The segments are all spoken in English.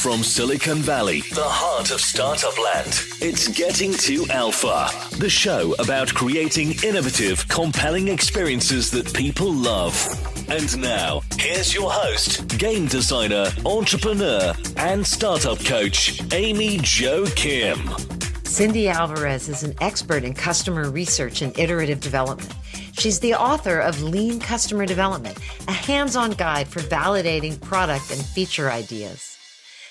From Silicon Valley, the heart of startup land, it's Getting to Alpha, the show about creating innovative, compelling experiences that people love. And now, here's your host, game designer, entrepreneur, and startup coach, Amy Jo Kim. Cindy Alvarez is an expert in customer research and iterative development. She's the author of Lean Customer Development, a hands-on guide for validating product and feature ideas.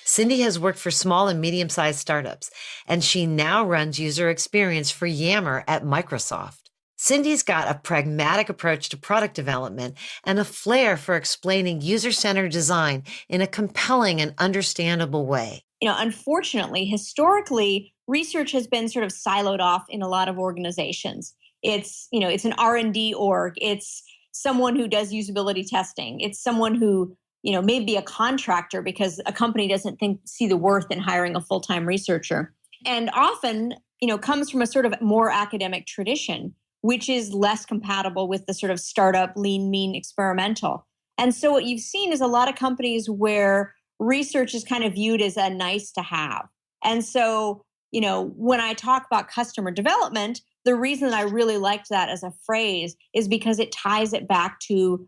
Cindy has worked for small and medium-sized startups, and she now runs user experience for Yammer at Microsoft. Cindy's got a pragmatic approach to product development and a flair for explaining user-centered design in a compelling and understandable way. Unfortunately, historically, research has been sort of siloed off in a lot of organizations. It's an R&D org. It's someone who does usability testing. It's someone who, may be a contractor because a company doesn't see the worth in hiring a full-time researcher. And often, comes from a sort of more academic tradition, which is less compatible with the sort of startup, lean, mean, experimental. And so what you've seen is a lot of companies where research is kind of viewed as a nice to have. And so, when I talk about customer development, the reason that I really liked that as a phrase is because it ties it back to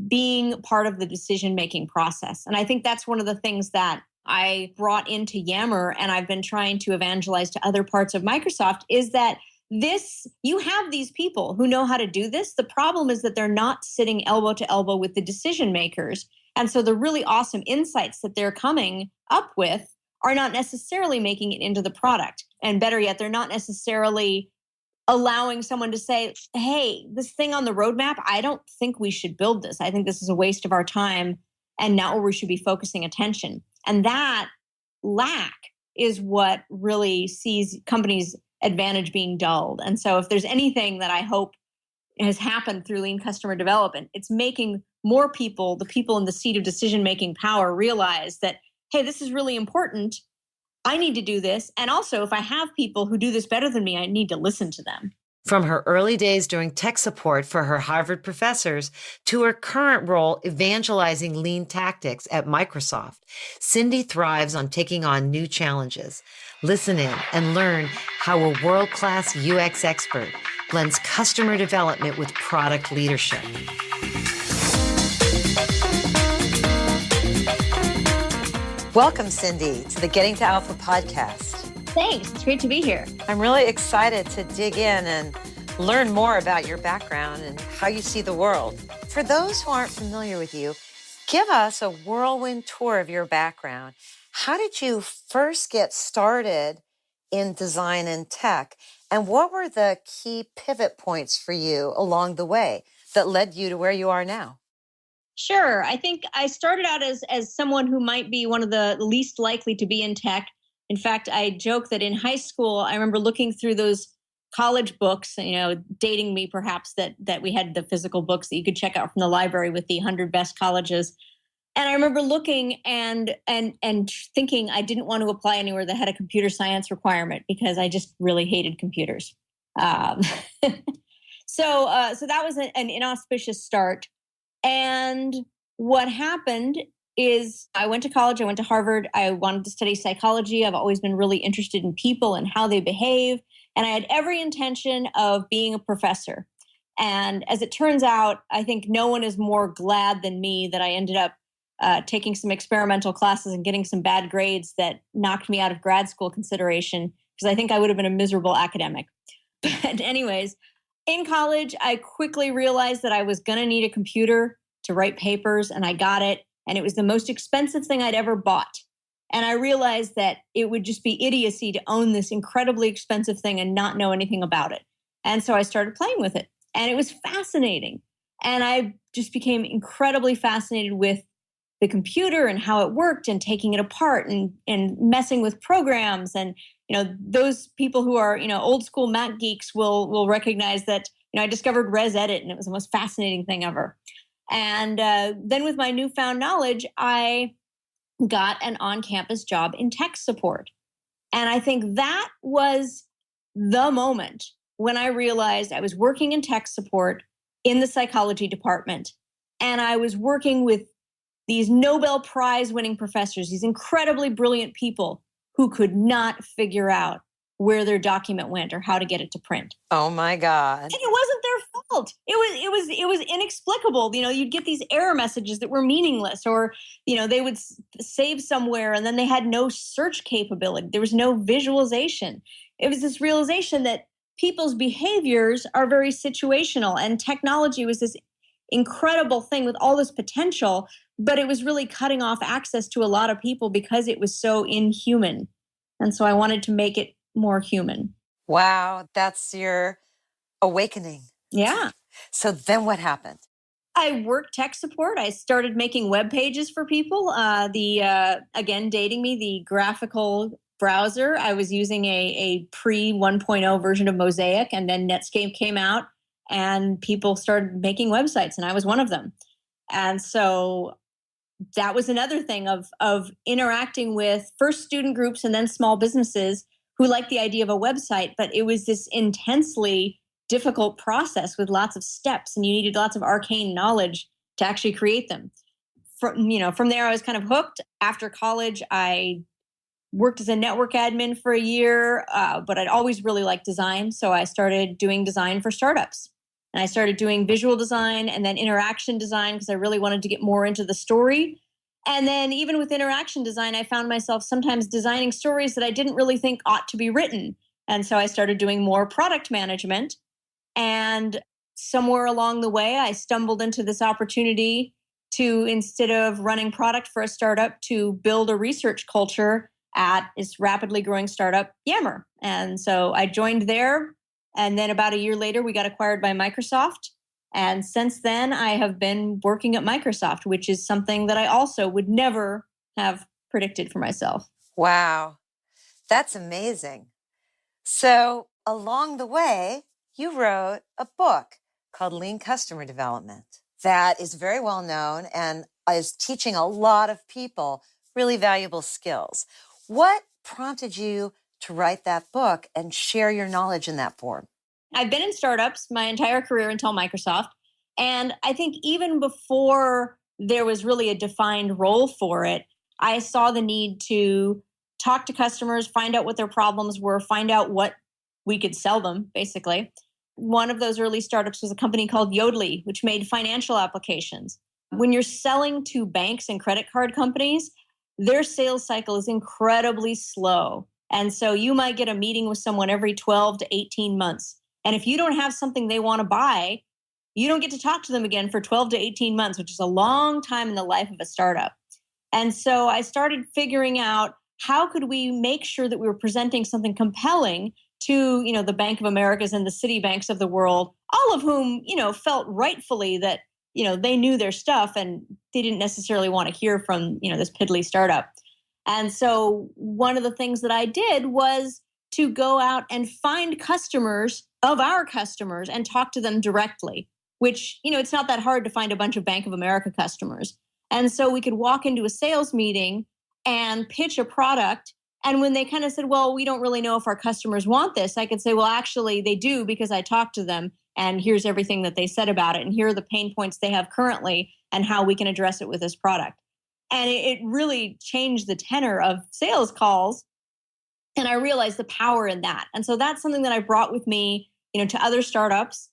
being part of the decision-making process. And I think that's one of the things that I brought into Yammer and I've been trying to evangelize to other parts of Microsoft is that you have these people who know how to do this. The problem is that they're not sitting elbow to elbow with the decision makers. And so the really awesome insights that they're coming up with are not necessarily making it into the product. And better yet, they're not necessarily allowing someone to say, hey, this thing on the roadmap, I don't think we should build this. I think this is a waste of our time and not where we should be focusing attention. And that lack is what really sees companies' advantage being dulled. And so if there's anything that I hope has happened through lean customer development, it's making more people, the people in the seat of decision-making power, realize that, hey, this is really important. I need to do this. And also, if I have people who do this better than me, I need to listen to them. From her early days doing tech support for her Harvard professors to her current role evangelizing lean tactics at Microsoft, Cindy thrives on taking on new challenges. Listen in and learn how a world-class UX expert blends customer development with product leadership. Welcome, Cindy, to the Getting to Alpha podcast. Thanks. It's great to be here. I'm really excited to dig in and learn more about your background and how you see the world. For those who aren't familiar with you, give us a whirlwind tour of your background. How did you first get started in design and tech? And what were the key pivot points for you along the way that led you to where you are now? Sure. I think I started out as someone who might be one of the least likely to be in tech. In fact, I joke that in high school, I remember looking through those college books, dating me perhaps that we had the physical books that you could check out from the library with the 100 best colleges. And I remember looking and thinking I didn't want to apply anywhere that had a computer science requirement because I just really hated computers. So that was an inauspicious start. And what happened is I went to college, I went to Harvard, I wanted to study psychology. I've always been really interested in people and how they behave. And I had every intention of being a professor. And as it turns out, I think no one is more glad than me that I ended up taking some experimental classes and getting some bad grades that knocked me out of grad school consideration, because I think I would have been a miserable academic. But anyways, in college, I quickly realized that I was going to need a computer to write papers, and I got it. And it was the most expensive thing I'd ever bought. And I realized that it would just be idiocy to own this incredibly expensive thing and not know anything about it. And so I started playing with it. And it was fascinating. And I just became incredibly fascinated with the computer and how it worked and taking it apart and messing with programs. And, those people who are, old school Mac geeks will recognize that, I discovered ResEdit and it was the most fascinating thing ever. And then with my newfound knowledge, I got an on-campus job in tech support. And I think that was the moment when I realized I was working in tech support in the psychology department. And I was working with these Nobel Prize winning professors, these incredibly brilliant people who could not figure out where their document went or how to get it to print. Oh my God. And it wasn't their fault. It was inexplicable. You'd get these error messages that were meaningless, or, they would save somewhere and then they had no search capability. There was no visualization. It was this realization that people's behaviors are very situational, and technology was this incredible thing with all this potential, but it was really cutting off access to a lot of people because it was so inhuman. And so I wanted to make it more human. Wow, that's your awakening. Yeah. So then what happened? I worked tech support. I started making web pages for people. Again, dating me, the graphical browser. I was using a pre 1.0 version of Mosaic, and then Netscape came out and people started making websites, and I was one of them. And so that was another thing of interacting with first student groups and then small businesses who liked the idea of a website, but it was this intensely difficult process with lots of steps, and you needed lots of arcane knowledge to actually create them. From there, I was kind of hooked. After college, I worked as a network admin for a year, but I'd always really liked design, so I started doing design for startups. And I started doing visual design and then interaction design because I really wanted to get more into the story. And then even with interaction design, I found myself sometimes designing stories that I didn't really think ought to be written. And so I started doing more product management. And somewhere along the way, I stumbled into this opportunity to, instead of running product for a startup, to build a research culture at this rapidly growing startup, Yammer. And so I joined there. And then about a year later, we got acquired by Microsoft. And since then, I have been working at Microsoft, which is something that I also would never have predicted for myself. Wow, that's amazing. So along the way, you wrote a book called Lean Customer Development that is very well known and is teaching a lot of people really valuable skills. What prompted you to write that book and share your knowledge in that form? I've been in startups my entire career until Microsoft. And I think even before there was really a defined role for it, I saw the need to talk to customers, find out what their problems were, find out what we could sell them, basically. One of those early startups was a company called Yodlee, which made financial applications. When you're selling to banks and credit card companies, their sales cycle is incredibly slow. And so you might get a meeting with someone every 12 to 18 months. And if you don't have something they want to buy, you don't get to talk to them again for 12 to 18 months, which is a long time in the life of a startup. And so I started figuring out how could we make sure that we were presenting something compelling to, the Bank of Americas and the Citibanks of the world, all of whom, felt rightfully that, they knew their stuff and they didn't necessarily want to hear from, this piddly startup. And so one of the things that I did was to go out and find customers of our customers and talk to them directly, which, it's not that hard to find a bunch of Bank of America customers. And so we could walk into a sales meeting and pitch a product. And when they kind of said, well, we don't really know if our customers want this, I could say, well, actually they do because I talked to them and here's everything that they said about it. And here are the pain points they have currently and how we can address it with this product. And it really changed the tenor of sales calls. And I realized the power in that. And so that's something that I brought with me, to other startups.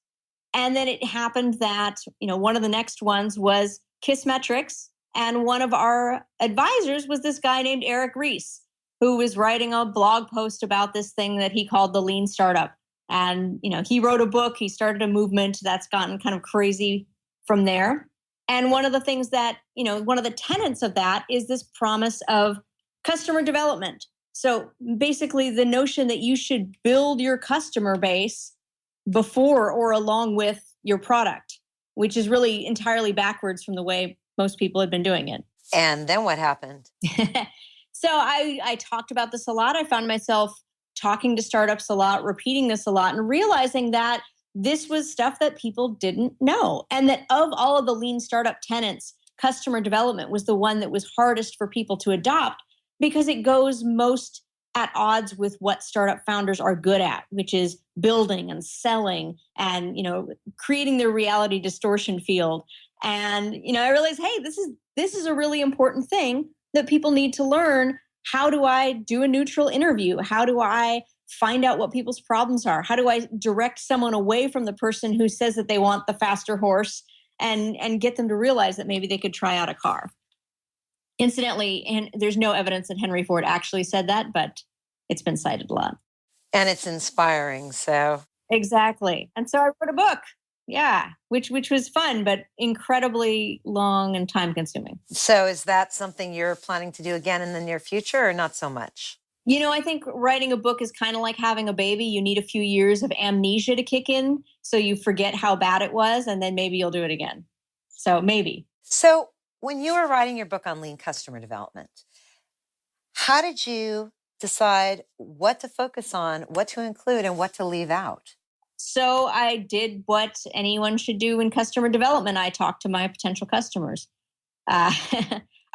And then it happened that, one of the next ones was Kissmetrics. And one of our advisors was this guy named Eric Ries, who was writing a blog post about this thing that he called the Lean Startup. And, he wrote a book, he started a movement that's gotten kind of crazy from there. And one of the things that, one of the tenets of that is this promise of customer development. So basically the notion that you should build your customer base before or along with your product, which is really entirely backwards from the way most people had been doing it. And then what happened? So I talked about this a lot. I found myself talking to startups a lot, repeating this a lot, and realizing that this was stuff that people didn't know. And that of all of the lean startup tenets, customer development was the one that was hardest for people to adopt because it goes most at odds with what startup founders are good at, which is building and selling and, creating their reality distortion field. And, I realized, hey, this is a really important thing that people need to learn. How do I do a neutral interview? How do I find out what people's problems are? How do I direct someone away from the person who says that they want the faster horse and get them to realize that maybe they could try out a car? Incidentally, and there's no evidence that Henry Ford actually said that, but it's been cited a lot. And it's inspiring. So Exactly. And so I wrote a book. Yeah, which was fun, but incredibly long and time consuming. So is that something you're planning to do again in the near future or not so much? I think writing a book is kind of like having a baby. You need a few years of amnesia to kick in so you forget how bad it was, and then maybe you'll do it again. So maybe. So when you were writing your book on lean customer development, how did you decide what to focus on, what to include, and what to leave out? So I did what anyone should do in customer development. I talked to my potential customers. I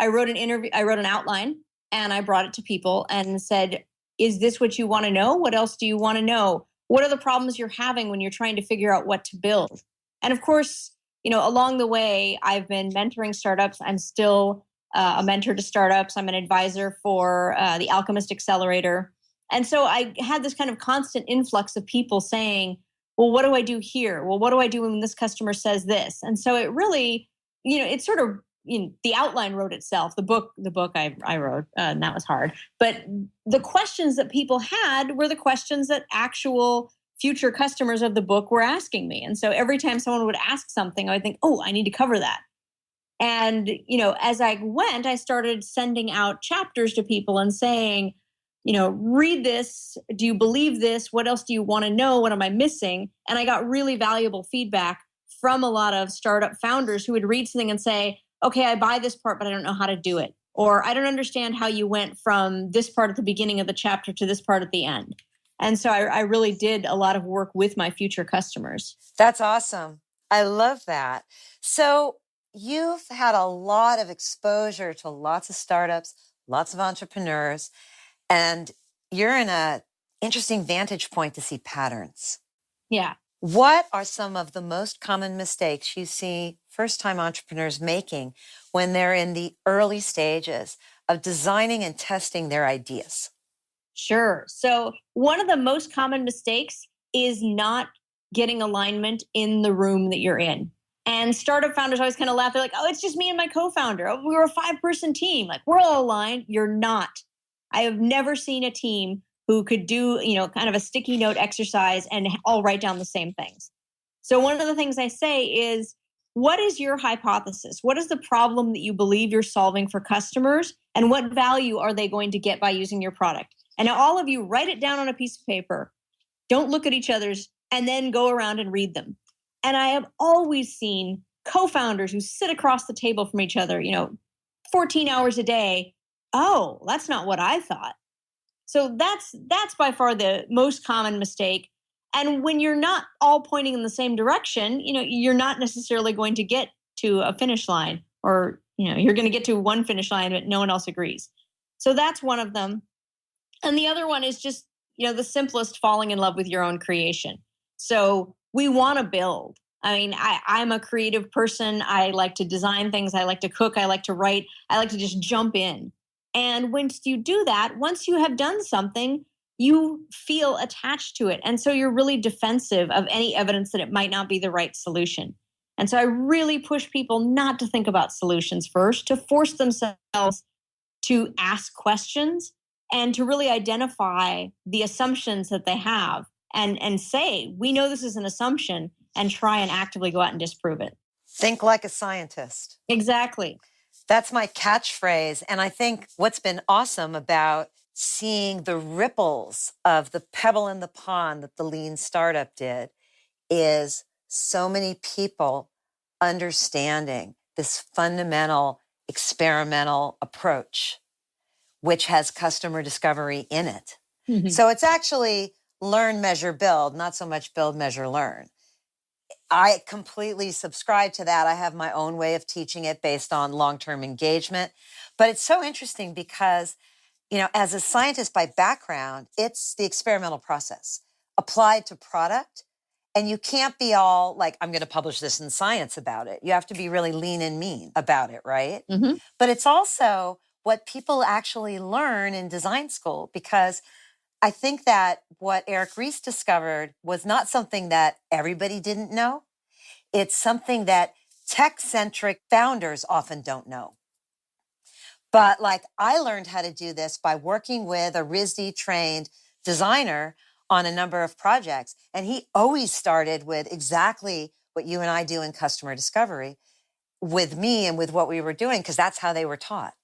wrote an outline, and I brought it to people and said, is this what you want to know? What else do you want to know? What are the problems you're having when you're trying to figure out what to build? And of course, along the way, I've been mentoring startups. I'm still a mentor to startups. I'm an advisor for the Alchemist Accelerator. And so I had this kind of constant influx of people saying, well, what do I do here? Well, what do I do when this customer says this? And so it really, it sort of, the outline wrote itself. The book I wrote, and that was hard. But the questions that people had were the questions that actual future customers of the book were asking me. And so every time someone would ask something, I would think, oh, I need to cover that. And, as I went, I started sending out chapters to people and saying, read this. Do you believe this? What else do you want to know? What am I missing? And I got really valuable feedback from a lot of startup founders who would read something and say, okay, I buy this part, but I don't know how to do it. Or I don't understand how you went from this part at the beginning of the chapter to this part at the end. And so I really did a lot of work with my future customers. That's awesome. I love that. So you've had a lot of exposure to lots of startups, lots of entrepreneurs, and you're in an interesting vantage point to see patterns. Yeah. What are some of the most common mistakes you see first-time entrepreneurs making when they're in the early stages of designing and testing their ideas? Sure. So one of the most common mistakes is not getting alignment in the room that you're in. And startup founders always kind of laugh. They're like, oh, it's just me and my co-founder. Oh, we were a 5-person team. Like, we're all aligned. You're not. I have never seen a team who could do, kind of a sticky note exercise and all write down the same things. So one of the things I say is, what is your hypothesis? What is the problem that you believe you're solving for customers? And what value are they going to get by using your product? And now all of you write it down on a piece of paper. Don't look at each other's, and then go around and read them. And I have always seen co-founders who sit across the table from each other, 14 hours a day. Oh, that's not what I thought. So that's by far the most common mistake. And when you're not all pointing in the same direction, you're not necessarily going to get to a finish line, or, you're going to get to one finish line, but no one else agrees. So that's one of them. And the other one is just, the simplest, falling in love with your own creation. So we want to build. I mean, I'm a creative person. I like to design things. I like to cook. I like to write. I like to just jump in. And once you do that, once you have done something, you feel attached to it. And so you're really defensive of any evidence that it might not be the right solution. And so I really push people not to think about solutions first, to force themselves to ask questions and to really identify the assumptions that they have and say, we know this is an assumption, and try and actively go out and disprove it. Think like a scientist. Exactly. That's my catchphrase. And I think what's been awesome about seeing the ripples of the pebble in the pond that the lean startup did is so many people understanding this fundamental experimental approach, which has customer discovery in it. Mm-hmm. So it's actually learn, measure, build, not so much build, measure, learn. I completely subscribe to that. I have my own way of teaching it based on long-term engagement. But it's so interesting because, as a scientist by background, it's the experimental process applied to product And you can't be all like, I'm going to publish this in Science about it. You have to be really lean and mean about it, right? Mm-hmm. But it's also what people actually learn in design school, because I think that what Eric Ries discovered was not something that everybody didn't know. It's something that tech-centric founders often don't know. But like, I learned how to do this by working with a RISD trained designer on a number of projects. And he always started with exactly what you and I do in customer discovery with me and with what we were doing, because that's how they were taught.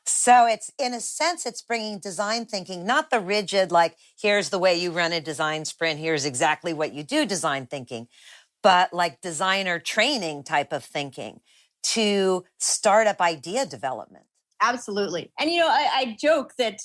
So it's, in a sense, it's bringing design thinking, not the rigid, like, here's the way you run a design sprint, here's exactly what you do design thinking, but like designer training type of thinking to startup idea development. Absolutely. And, I joke that,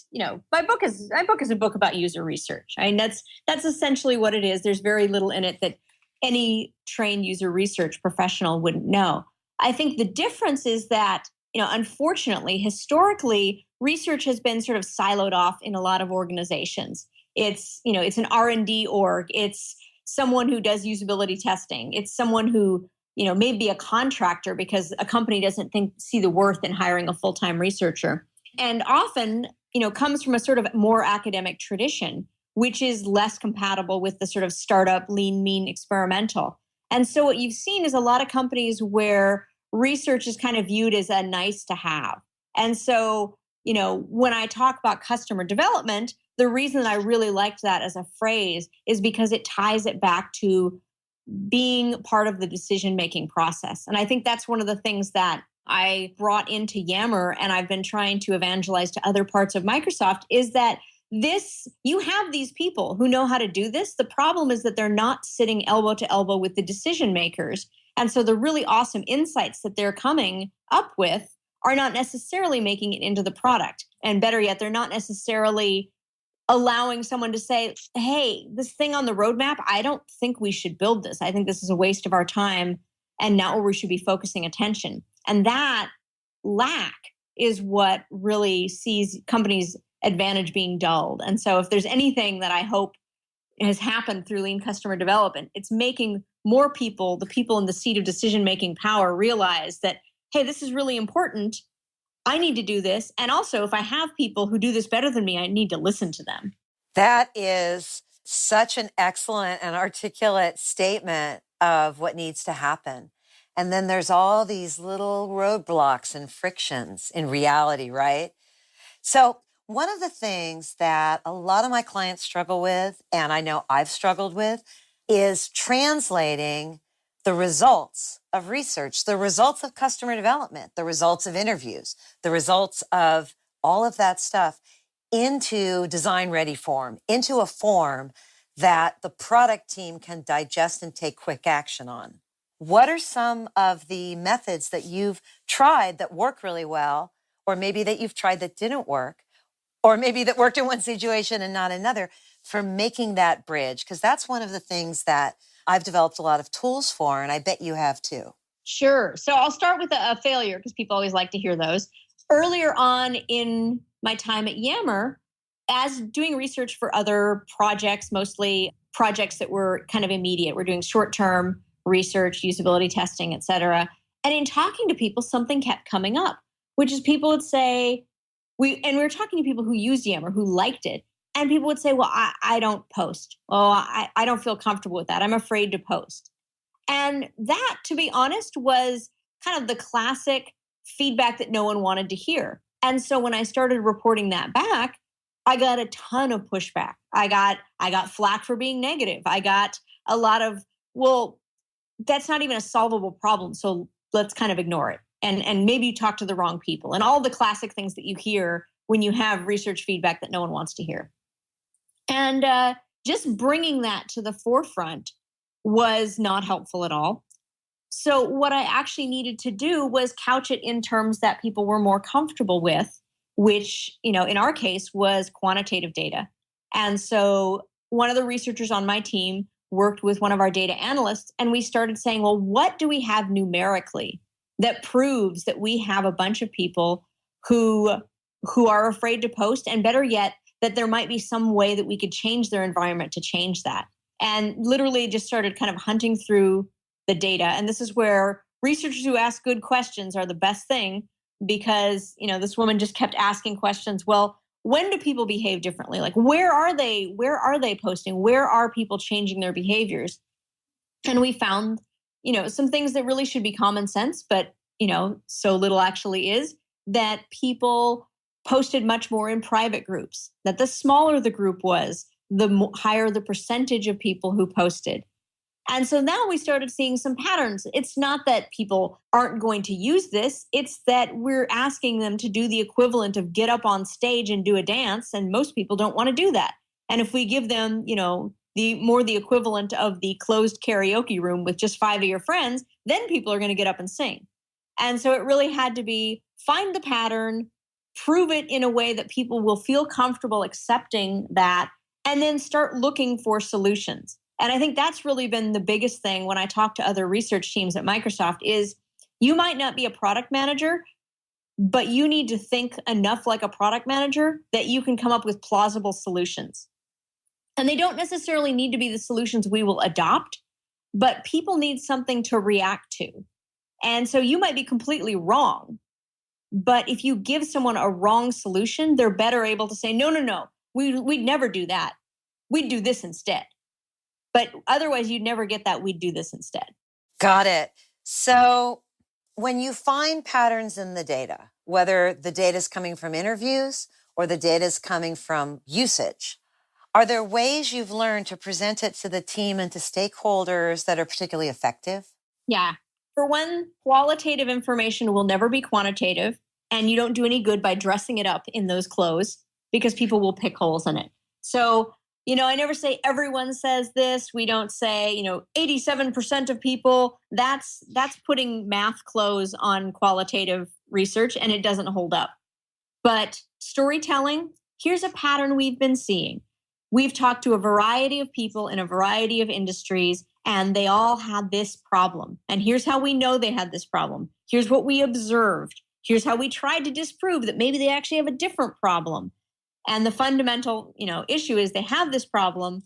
my book is a book about user research. I mean, that's essentially what it is. There's very little in it that any trained user research professional wouldn't know. I think the difference is that, unfortunately, historically, research has been sort of siloed off in a lot of organizations. It's an R&D org. It's someone who does usability testing. It's someone who, may be a contractor because a company doesn't see the worth in hiring a full-time researcher. And often, comes from a sort of more academic tradition, which is less compatible with the sort of startup, lean, mean, experimental. And so what you've seen is a lot of companies where research is kind of viewed as a nice to have. And so, when I talk about customer development, the reason that I really liked that as a phrase is because it ties it back to being part of the decision-making process. And I think that's one of the things that I brought into Yammer, and I've been trying to evangelize to other parts of Microsoft, is that you have these people who know how to do this. The problem is that they're not sitting elbow to elbow with the decision makers. And so the really awesome insights that they're coming up with are not necessarily making it into the product. And better yet, they're not necessarily allowing someone to say, hey, this thing on the roadmap, I don't think we should build this. I think this is a waste of our time and not where we should be focusing attention. And that lack is what really sees companies' advantage being dulled. And so if there's anything that I hope has happened through lean customer development, it's making more people, the people in the seat of decision-making power, realize that, hey, this is really important. I need to do this. And also, if I have people who do this better than me, I need to listen to them. That is such an excellent and articulate statement of what needs to happen. And then there's all these little roadblocks and frictions in reality, right? So one of the things that a lot of my clients struggle with, and I know I've struggled with, is translating the results of research, the results of customer development, the results of interviews, the results of all of that stuff into design-ready form, into a form that the product team can digest and take quick action on. What are some of the methods that you've tried that work really well, or maybe that you've tried that didn't work, or maybe that worked in one situation and not another, for making that bridge? Because that's one of the things that I've developed a lot of tools for, and I bet you have too. Sure. So I'll start with a failure, because people always like to hear those. Earlier on in my time at Yammer, as doing research for other projects, mostly projects that were kind of immediate, we're doing short-term research, usability testing, et cetera. And in talking to people, something kept coming up, which is people would say, we were talking to people who used Yammer, who liked it. And people would say, well, I don't post. Oh, I don't feel comfortable with that. I'm afraid to post. And that, to be honest, was kind of the classic feedback that no one wanted to hear. And so when I started reporting that back, I got a ton of pushback. I got flack for being negative. I got a lot of, well, that's not even a solvable problem, so let's kind of ignore it. And maybe you talk to the wrong people. And all the classic things that you hear when you have research feedback that no one wants to hear. And just bringing that to the forefront was not helpful at all. So what I actually needed to do was couch it in terms that people were more comfortable with, which, in our case, was quantitative data. And so one of the researchers on my team worked with one of our data analysts, and we started saying, well, what do we have numerically that proves that we have a bunch of people who are afraid to post, and better yet, that there might be some way that we could change their environment to change that. and literally just started kind of hunting through the data. And this is where researchers who ask good questions are the best thing, because, this woman just kept asking questions. Well, when do people behave differently? Like, where are they posting? Where are people changing their behaviors? And we found, some things that really should be common sense, but, so little actually is, that people posted much more in private groups, that the smaller the group was, the higher the percentage of people who posted. And so now we started seeing some patterns. It's not that people aren't going to use this. It's that we're asking them to do the equivalent of get up on stage and do a dance. And most people don't want to do that. And if we give them, the equivalent of the closed karaoke room with just 5 of your friends, then people are going to get up and sing. And so it really had to be find the pattern, prove it in a way that people will feel comfortable accepting that, and then start looking for solutions. And I think that's really been the biggest thing when I talk to other research teams at Microsoft is you might not be a product manager, but you need to think enough like a product manager that you can come up with plausible solutions. And they don't necessarily need to be the solutions we will adopt, but people need something to react to. And so you might be completely wrong, but if you give someone a wrong solution, they're better able to say, no, we'd never do that. We'd do this instead. But otherwise, you'd never get that. We'd do this instead. Got it. So when you find patterns in the data, whether the data is coming from interviews or the data is coming from usage, are there ways you've learned to present it to the team and to stakeholders that are particularly effective? Yeah. For one, qualitative information will never be quantitative, and you don't do any good by dressing it up in those clothes because people will pick holes in it. So, I never say everyone says this. We don't say, 87% of people. That's putting math clothes on qualitative research, and it doesn't hold up. But storytelling, here's a pattern we've been seeing. We've talked to a variety of people in a variety of industries, and they all had this problem. And here's how we know they had this problem. Here's what we observed. Here's how we tried to disprove that maybe they actually have a different problem. And the fundamental, issue is they have this problem,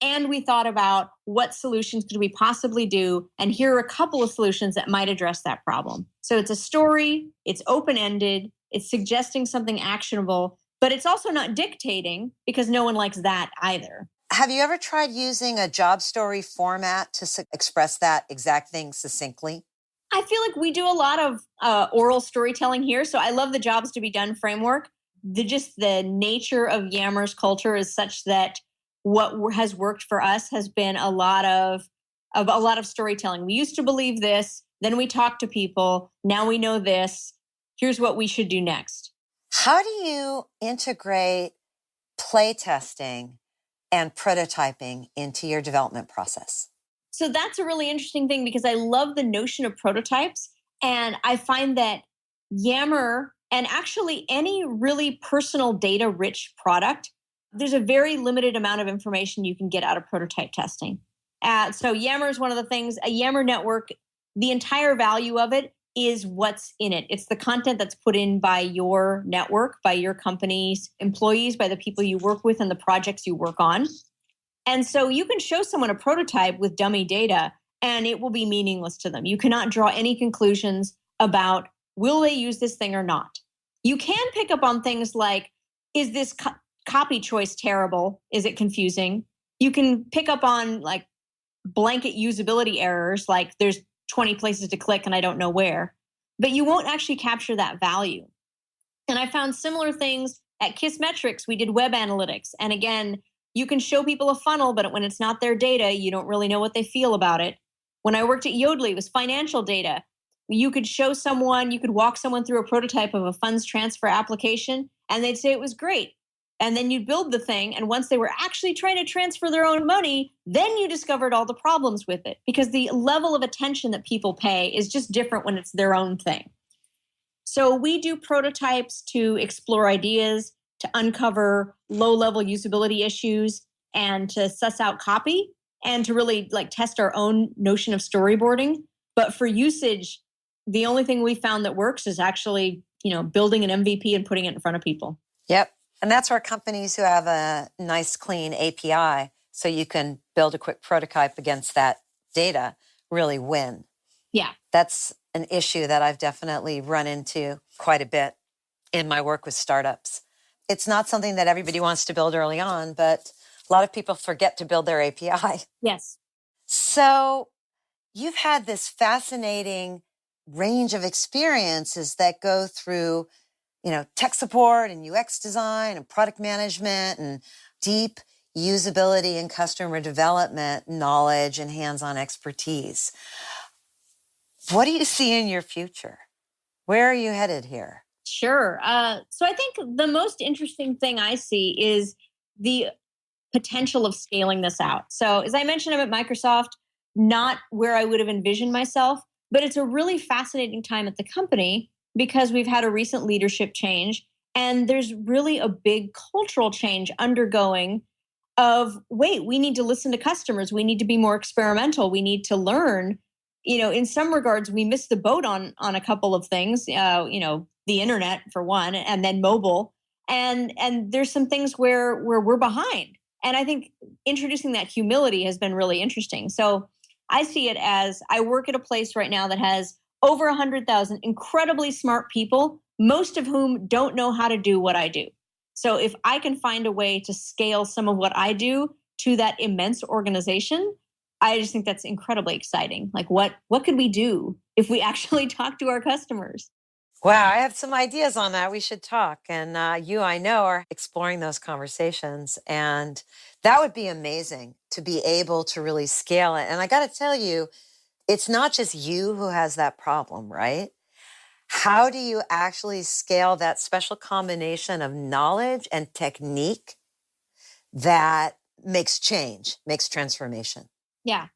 and we thought about what solutions could we possibly do, and here are a couple of solutions that might address that problem. So it's a story, it's open-ended, it's suggesting something actionable, but it's also not dictating because no one likes that either. Have you ever tried using a job story format to express that exact thing succinctly? I feel like we do a lot of oral storytelling here, so I love the jobs to be done framework. The nature of Yammer's culture is such that what has worked for us has been a lot of storytelling. We used to believe this, then we talked to people, now we know this, here's what we should do next. How do you integrate play testing and prototyping into your development process? So that's a really interesting thing because I love the notion of prototypes, and I find that Yammer and actually any really personal data-rich product, there's a very limited amount of information you can get out of prototype testing. So Yammer is one of the things, a Yammer network, the entire value of it is what's in it. It's the content that's put in by your network, by your company's employees, by the people you work with and the projects you work on. And so you can show someone a prototype with dummy data and it will be meaningless to them. You cannot draw any conclusions about will they use this thing or not. You can pick up on things like, is this copy choice terrible? Is it confusing? You can pick up on like blanket usability errors, like there's 20 places to click and I don't know where, but you won't actually capture that value. And I found similar things at Kissmetrics. We did web analytics. And again, you can show people a funnel, but when it's not their data, you don't really know what they feel about it. When I worked at Yodlee, it was financial data. You could walk someone through a prototype of a funds transfer application and they'd say it was great. And then you'd build the thing. And once they were actually trying to transfer their own money, then you discovered all the problems with it because the level of attention that people pay is just different when it's their own thing. So we do prototypes to explore ideas, to uncover low-level usability issues, and to suss out copy, and to really test our own notion of storyboarding. But for usage, the only thing we found that works is actually, building an MVP and putting it in front of people. Yep. And that's where companies who have a nice, clean API so you can build a quick prototype against that data, really win. Yeah. That's an issue that I've definitely run into quite a bit in my work with startups. It's not something that everybody wants to build early on, but a lot of people forget to build their API. Yes. So you've had this fascinating range of experiences that go through, tech support and UX design and product management and deep usability and customer development knowledge and hands-on expertise. What do you see in your future? Where are you headed here? Sure. So I think the most interesting thing I see is the potential of scaling this out. So as I mentioned, I'm at Microsoft, not where I would have envisioned myself, but it's a really fascinating time at the company because we've had a recent leadership change and there's really a big cultural change undergoing of, wait, we need to listen to customers. We need to be more experimental. We need to learn. In some regards, we missed the boat on a couple of things, the internet for one, and then mobile. And there's some things where we're behind. And I think introducing that humility has been really interesting. So I see it as I work at a place right now that has over 100,000 incredibly smart people, most of whom don't know how to do what I do. So if I can find a way to scale some of what I do to that immense organization, I just think that's incredibly exciting. Like what could we do if we actually talk to our customers? Wow, I have some ideas on that. We should talk. And I know, are exploring those conversations. And that would be amazing to be able to really scale it. And I got to tell you, it's not just you who has that problem, right? How do you actually scale that special combination of knowledge and technique that makes change, makes transformation? Yeah.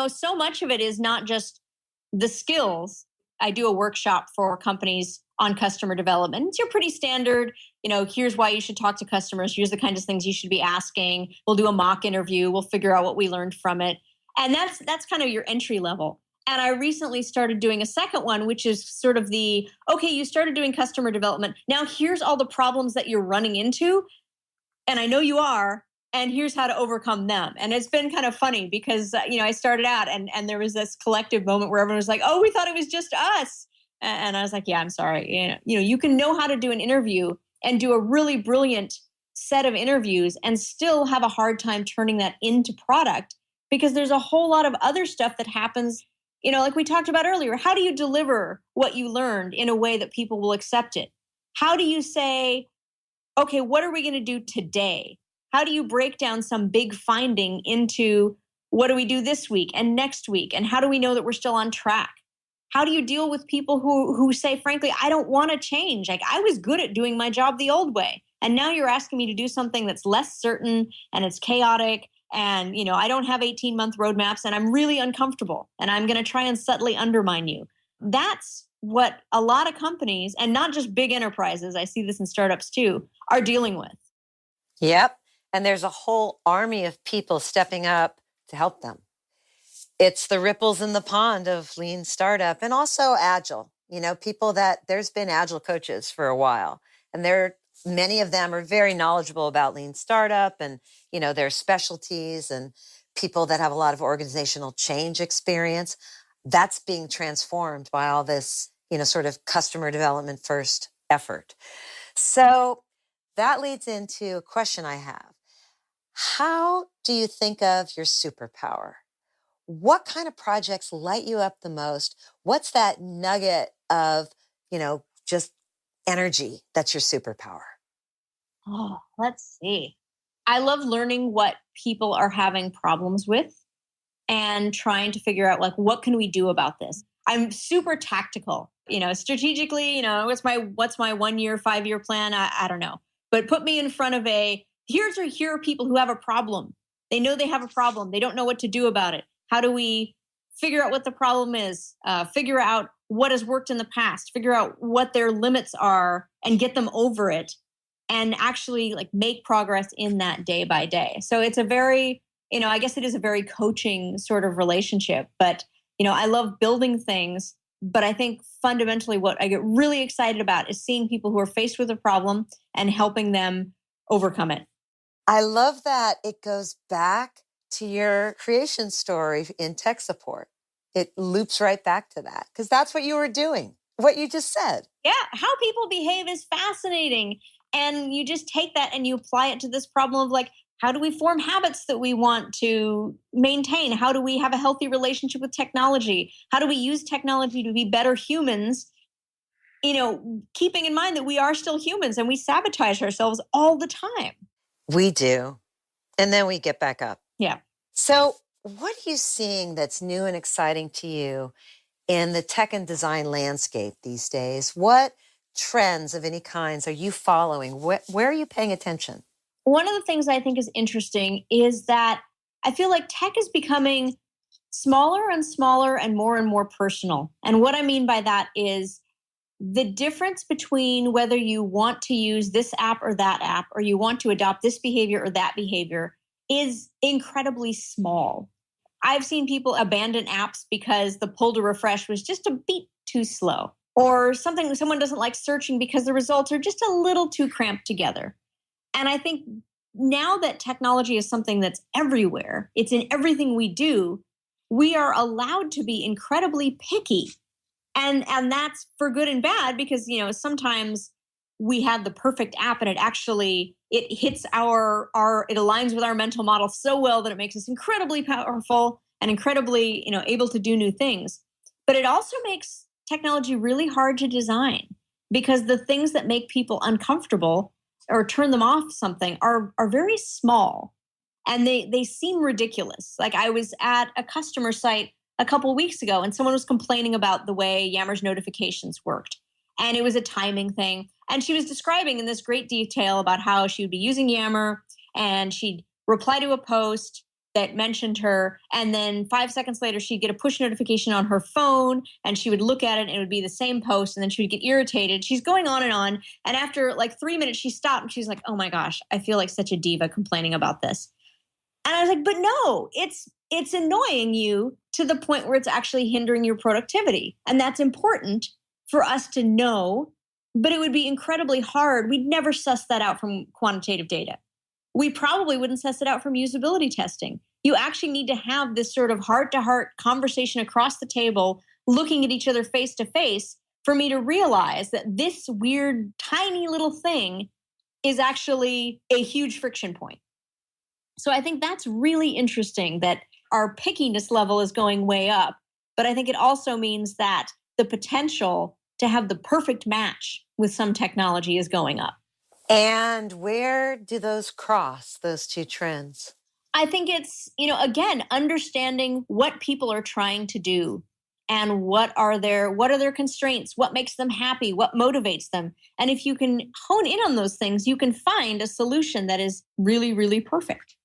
So much of it is not just the skills. I do a workshop for companies on customer development. It's your pretty standard, here's why you should talk to customers. Here's the kinds of things you should be asking. We'll do a mock interview. We'll figure out what we learned from it. And that's kind of your entry level. And I recently started doing a second one, which is sort of okay, you started doing customer development. Now here's all the problems that you're running into. And I know you are. And here's how to overcome them. And it's been kind of funny because, I started out and there was this collective moment where everyone was like, oh, we thought it was just us. And I was like, yeah, I'm sorry. You can know how to do an interview and do a really brilliant set of interviews and still have a hard time turning that into product because there's a whole lot of other stuff that happens, like we talked about earlier. How do you deliver what you learned in a way that people will accept it? How do you say, okay, what are we going to do today? How do you break down some big finding into what do we do this week and next week? And how do we know that we're still on track? How do you deal with people who say, frankly, I don't want to change? Like I was good at doing my job the old way. And now you're asking me to do something that's less certain and it's chaotic. And, I don't have 18-month roadmaps and I'm really uncomfortable and I'm going to try and subtly undermine you. That's what a lot of companies, and not just big enterprises, I see this in startups too, are dealing with. Yep. And there's a whole army of people stepping up to help them. It's the ripples in the pond of lean startup and also agile. People that there's been agile coaches for a while, and many of them are very knowledgeable about lean startup and, their specialties, and people that have a lot of organizational change experience. That's being transformed by all this, sort of customer development first effort. So that leads into a question I have. How do you think of your superpower? What kind of projects light you up the most? What's that nugget of, just energy that's your superpower? Oh, let's see. I love learning what people are having problems with and trying to figure out what can we do about this? I'm super tactical, strategically, what's my 1 year, 5 year plan? I don't know. But put me in front of here are people who have a problem. They know they have a problem. They don't know what to do about it. How do we figure out what the problem is? Figure out what has worked in the past, figure out what their limits are and get them over it and actually make progress in that day by day. So it's a very, I guess it is a very coaching sort of relationship, but, I love building things, but I think fundamentally what I get really excited about is seeing people who are faced with a problem and helping them overcome it. I love that it goes back to your creation story in tech support. It loops right back to that because that's what you were doing, what you just said. Yeah, how people behave is fascinating. And you just take that and you apply it to this problem of like, how do we form habits that we want to maintain? How do we have a healthy relationship with technology? How do we use technology to be better humans? Keeping in mind that we are still humans and we sabotage ourselves all the time. We do. And then we get back up. Yeah. So what are you seeing that's new and exciting to you in the tech and design landscape these days? What trends of any kinds are you following? Where are you paying attention? One of the things I think is interesting is that I feel like tech is becoming smaller and smaller and more personal. And what I mean by that is the difference between whether you want to use this app or that app, or you want to adopt this behavior or that behavior is incredibly small. I've seen people abandon apps because the pull to refresh was just a beat too slow, or someone doesn't like searching because the results are just a little too cramped together. And I think now that technology is something that's everywhere, it's in everything we do, we are allowed to be incredibly picky. And that's for good and bad because, sometimes we have the perfect app and it hits it aligns with our mental model so well that it makes us incredibly powerful and incredibly, able to do new things. But it also makes technology really hard to design because the things that make people uncomfortable or turn them off something are very small and they seem ridiculous. Like I was at a customer site a couple weeks ago and someone was complaining about the way Yammer's notifications worked. And it was a timing thing. And she was describing in this great detail about how she would be using Yammer and she'd reply to a post that mentioned her. And then 5 seconds later, she'd get a push notification on her phone and she would look at it and it would be the same post. And then she would get irritated. She's going on. And after like 3 minutes, she stopped and she's like, oh my gosh, I feel like such a diva complaining about this. And I was like, but no, it's annoying you to the point where it's actually hindering your productivity. And that's important for us to know, but it would be incredibly hard. We'd never suss that out from quantitative data. We probably wouldn't suss it out from usability testing. You actually need to have this sort of heart-to-heart conversation across the table, looking at each other face to face for me to realize that this weird, tiny little thing is actually a huge friction point. So I think that's really interesting that our pickiness level is going way up. But I think it also means that the potential to have the perfect match with some technology is going up. And where do those cross, those two trends? I think it's, again, understanding what people are trying to do and what are their constraints, what makes them happy, what motivates them. And if you can hone in on those things, you can find a solution that is really, really perfect.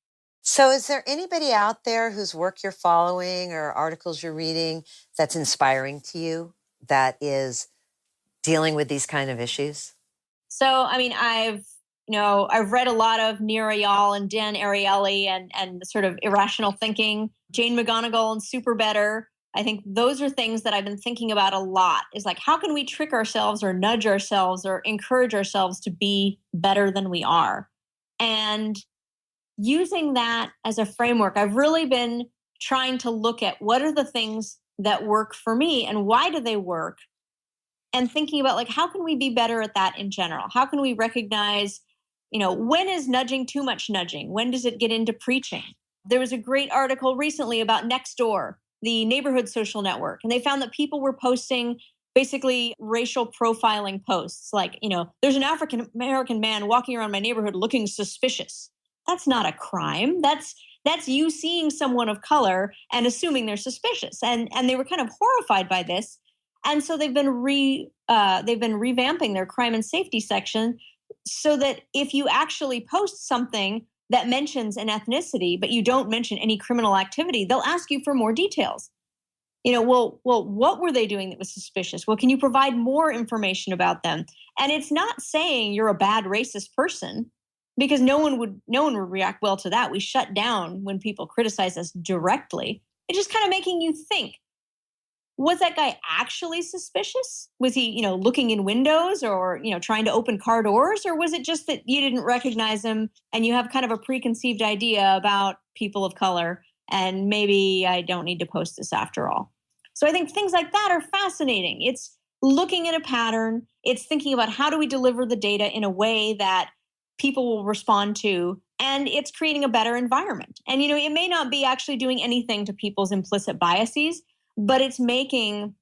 So is there anybody out there whose work you're following or articles you're reading that's inspiring to you, that is dealing with these kind of issues? So, I've read a lot of Nir Eyal and Dan Ariely and the sort of irrational thinking, Jane McGonigal and Super Better. I think those are things that I've been thinking about a lot is like, how can we trick ourselves or nudge ourselves or encourage ourselves to be better than we are? And using that as a framework, I've really been trying to look at what are the things that work for me and why do they work? And thinking about like, how can we be better at that in general? How can we recognize, when is nudging too much nudging? When does it get into preaching? There was a great article recently about Nextdoor, the neighborhood social network. And they found that people were posting basically racial profiling posts. Like, there's an African American man walking around my neighborhood looking suspicious. That's not a crime. That's you seeing someone of color and assuming they're suspicious. And they were kind of horrified by this. And so they've been revamping their crime and safety section so that if you actually post something that mentions an ethnicity, but you don't mention any criminal activity, they'll ask you for more details. Well, what were they doing that was suspicious? Well, can you provide more information about them? And it's not saying you're a bad racist person, because no one would react well to that. We shut down when people criticize us directly. It's just kind of making you think. was that guy actually suspicious? Was he, looking in windows or, trying to open car doors? Or was it just that you didn't recognize him and you have kind of a preconceived idea about people of color and maybe I don't need to post this after all? So I think things like that are fascinating. It's looking at a pattern. It's thinking about how do we deliver the data in a way that people will respond to, and it's creating a better environment. And, it may not be actually doing anything to people's implicit biases, but it's making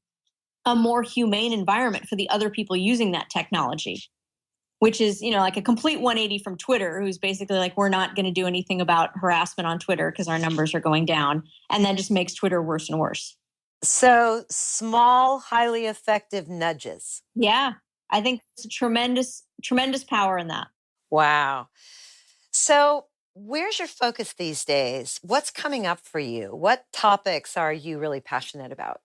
a more humane environment for the other people using that technology, which is, like a complete 180 from Twitter, who's basically like, we're not going to do anything about harassment on Twitter because our numbers are going down. And that just makes Twitter worse and worse. So small, highly effective nudges. Yeah, I think it's a tremendous, tremendous power in that. Wow. So where's your focus these days? What's coming up for you? What topics are you really passionate about?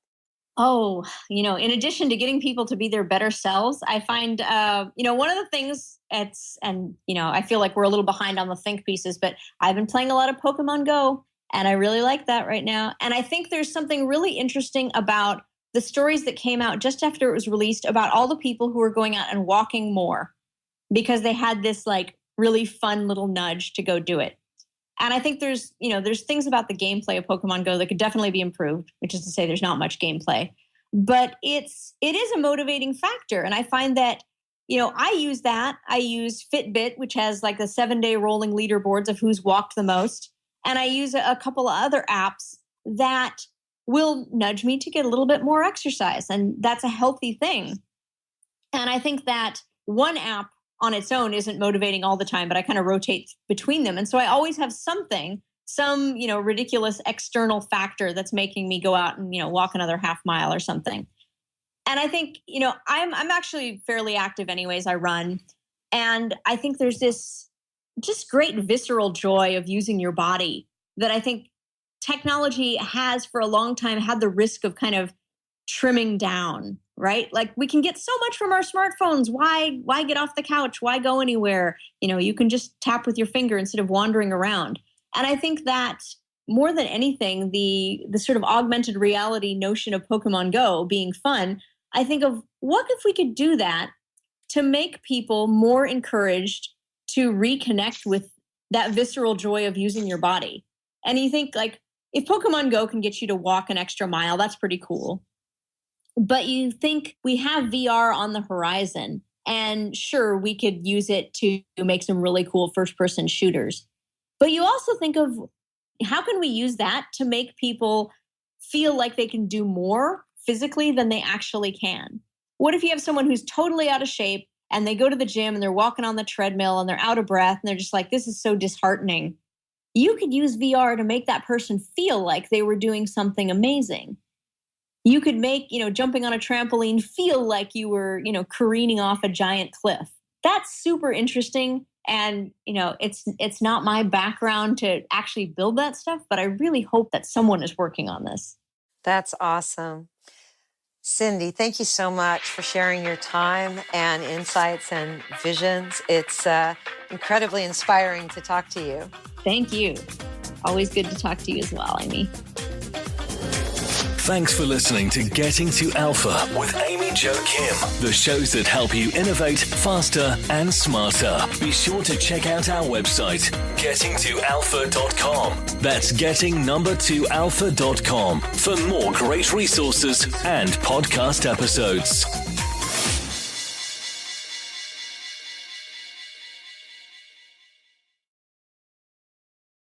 Oh, in addition to getting people to be their better selves, I find, one of the things I feel like we're a little behind on the think pieces, but I've been playing a lot of Pokemon Go and I really like that right now. And I think there's something really interesting about the stories that came out just after it was released about all the people who are going out and walking more because they had this like really fun little nudge to go do it. And I think there's things about the gameplay of Pokemon Go that could definitely be improved, which is to say there's not much gameplay, but it is a motivating factor. And I find that, I use that. I use Fitbit, which has like the 7-day rolling leaderboards of who's walked the most. And I use a couple of other apps that will nudge me to get a little bit more exercise. And that's a healthy thing. And I think that one app on its own isn't motivating all the time, but I kind of rotate between them. And so I always have some ridiculous external factor that's making me go out and, walk another half mile or something. And I think, I'm actually fairly active anyways. I run. And I think there's this just great visceral joy of using your body that I think technology has for a long time had the risk of kind of trimming down, right? Like we can get so much from our smartphones. Why get off the couch? Why go anywhere? You can just tap with your finger instead of wandering around. And I think that more than anything, the sort of augmented reality notion of Pokemon Go being fun, I think of what if we could do that to make people more encouraged to reconnect with that visceral joy of using your body. And you think like, if Pokemon Go can get you to walk an extra mile, that's pretty cool. But you think we have VR on the horizon, and sure, we could use it to make some really cool first-person shooters. But you also think of how can we use that to make people feel like they can do more physically than they actually can? What if you have someone who's totally out of shape and they go to the gym and they're walking on the treadmill and they're out of breath and they're just like, this is so disheartening. You could use VR to make that person feel like they were doing something amazing. You could make, jumping on a trampoline feel like you were, careening off a giant cliff. That's super interesting. And, it's not my background to actually build that stuff, but I really hope that someone is working on this. That's awesome. Cindy, thank you so much for sharing your time and insights and visions. It's incredibly inspiring to talk to you. Thank you. Always good to talk to you as well, Amy. Thanks for listening to Getting to Alpha with Amy Jo Kim, the shows that help you innovate faster and smarter. Be sure to check out our website, gettingtoalpha.com. That's getting2alpha.com for more great resources and podcast episodes.